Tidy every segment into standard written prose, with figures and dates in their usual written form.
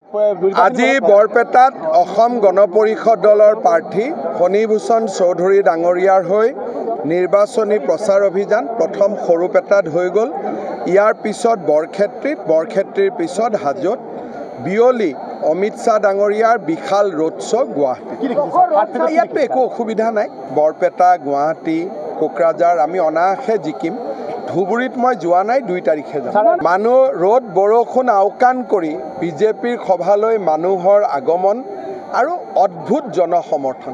আজি বৰপেটাত অসম গণ পৰিষদ দলৰ প্ৰাৰ্থী ফণীভূষণ চৌধুৰী ডাঙৰীয়াৰ হৈ নিৰ্বাচনী প্ৰচাৰ অভিযান প্ৰথম সৰুপেটাত হৈ গ'ল। ইয়াৰ পিছত বৰক্ষেত্ৰীৰ পিছত হাজোত, বিয়লি অমিত শ্বাহ ডাঙৰীয়াৰ বিশাল ৰোড শ্ব' গুৱাহাটী। ইয়াতো একো অসুবিধা নাই। বৰপেটা, গুৱাহাটী, কোকৰাঝাৰ আমি অনায়াসে জিকিম। ধুবুৰীত মই যোৱা নাই, 2 তাৰিখে যাম। মানুহ ৰ'দ বৰষুণ আওকাণ কৰি বিজেপিৰ সভালৈ মানুহৰ আগমন আৰু অদ্ভুত জনসমৰ্থন।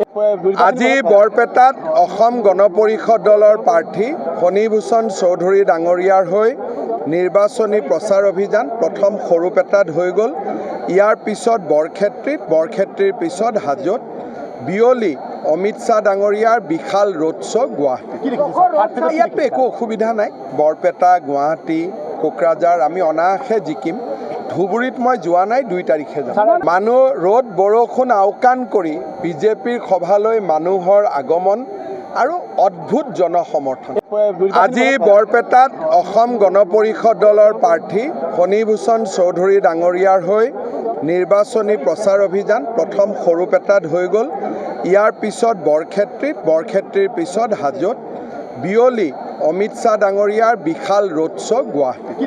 আজি বৰপেটাত অসম গণ পৰিষদ দলৰ প্ৰাৰ্থী ফণীভূষণ চৌধুৰী ডাঙৰীয়াৰ হৈ নিৰ্বাচনী প্ৰচাৰ অভিযান প্ৰথম সৰুপেটাত হৈ গ'ল। ইয়াৰ পিছত বৰক্ষেত্ৰীৰ পিছত হাজোত, বিয়লি অমিত শ্বাহ ডাঙৰীয়াৰ বিশাল ৰোড শ্ব' গুৱাহাটী। ইয়াতো একো অসুবিধা নাই। বৰপেটা, গুৱাহাটী, কোকৰাঝাৰ আমি অনায়াসে জিকিম। ধুবুৰীত মই যোৱা নাই, 2 তাৰিখে যাম। মানুহ ৰ'দ বৰষুণ আওকাণ কৰি বিজেপিৰ সভালৈ মানুহৰ আগমন আৰু অদ্ভুত জনসমৰ্থন। আজি বৰপেটাত অসম গণ পৰিষদ দলৰ প্ৰাৰ্থী ফণীভূষণ চৌধুৰী ডাঙৰীয়াৰ হৈ নিৰ্বাচনী প্ৰচাৰ অভিযান প্ৰথম সৰুপেটাত হৈ গ'ল। ইয়াৰ পিছত বৰক্ষেত্ৰীৰ পিছত হাজোত, বিয়লি অমিত শ্বাহ ডাঙৰীয়াৰ বিশাল ৰোড শ্ব' গুৱাহাটী।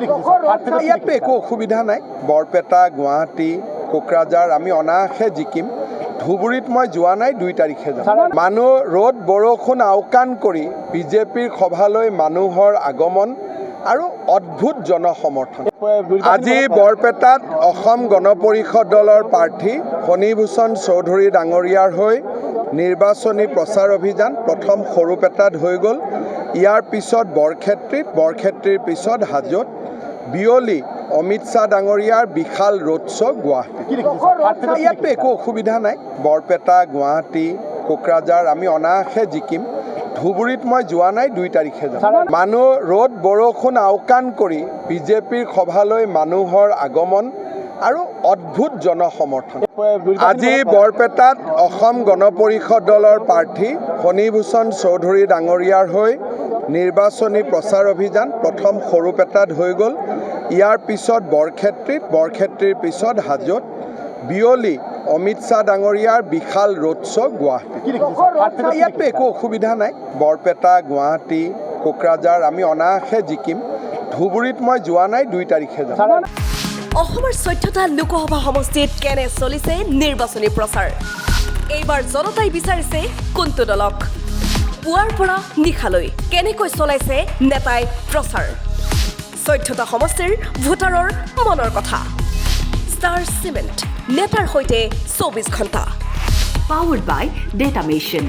ইয়াতো একো অসুবিধা নাই। বৰপেটা, গুৱাহাটী, কোকৰাঝাৰ আমি অনায়াসে জিকিম। ধুবুৰীত মই যোৱা নাই, 2 তাৰিখে যাম। মানুহ ৰ'দ বৰষুণ আওকাণ কৰি বিজেপিৰ সভালৈ মানুহৰ আগমন আৰু অদ্ভুত জনসমৰ্থন। আজি বৰপেটাত অসম গণ পৰিষদ দলৰ প্ৰাৰ্থী ফণীভূষণ চৌধুৰী ডাঙৰীয়াৰ হৈ নিৰ্বাচনী প্ৰচাৰ অভিযান প্ৰথম সৰুপেটাত হৈ গ'ল। ইয়াৰ পিছত বৰক্ষেত্ৰীৰ পিছত হাজোত, বিয়লি অমিত শ্বাহ ডাঙৰীয়াৰ বিশাল ৰোড শ্ব' গুৱাহাটী। ইয়াতো একো অসুবিধা নাই। বৰপেটা, গুৱাহাটী, কোকৰাঝাৰ আমি অনায়াসে জিকিম। ধুবুৰীত মই যোৱা নাই, 2 তাৰিখে যাম। মানুহ ৰ'দ বৰষুণ আওকাণ কৰি বিজেপিৰ সভালৈ মানুহৰ আগমন আৰু অদ্ভুত জনসমৰ্থন। আজি বৰপেটাত অসম গণ পৰিষদ দলৰ প্ৰাৰ্থী ফণীভূষণ চৌধুৰী ডাঙৰীয়াৰ হৈ নিৰ্বাচনী প্ৰচাৰ অভিযান প্ৰথম সৰুপেটাত হৈ গ'ল। ইয়াৰ পিছত বৰক্ষেত্ৰীৰ পিছত হাজোত, বিয়লি অমিত শ্বাহ ডাঙৰীয়াৰ বিশাল ৰোড শ্ব' গুৱাহাটী। ইয়াতো একো অসুবিধা নাই। বৰপেটা, গুৱাহাটী, কোকৰাঝাৰ আমি অনায়াসে জিকিম। ধুবুৰীত মই যোৱা নাই, 2 তাৰিখে যাম। অসমৰ 14টা লোকসভা সমষ্টিত কেনে চলিছে নিৰ্বাচনী প্ৰচাৰ। এইবাৰ জনতাই বিচাৰিছে কোনটো দলক। পুৱাৰ পৰা নিশালৈ কেনেকৈ চলাইছে নেতাই প্ৰচাৰ। 14টা সমষ্টিৰ ভোটাৰৰ মনৰ কথা। ষ্টাৰ চিমেণ্ট, নেতাৰ সৈতে 24 ঘণ্টা। Powered by Data Mission.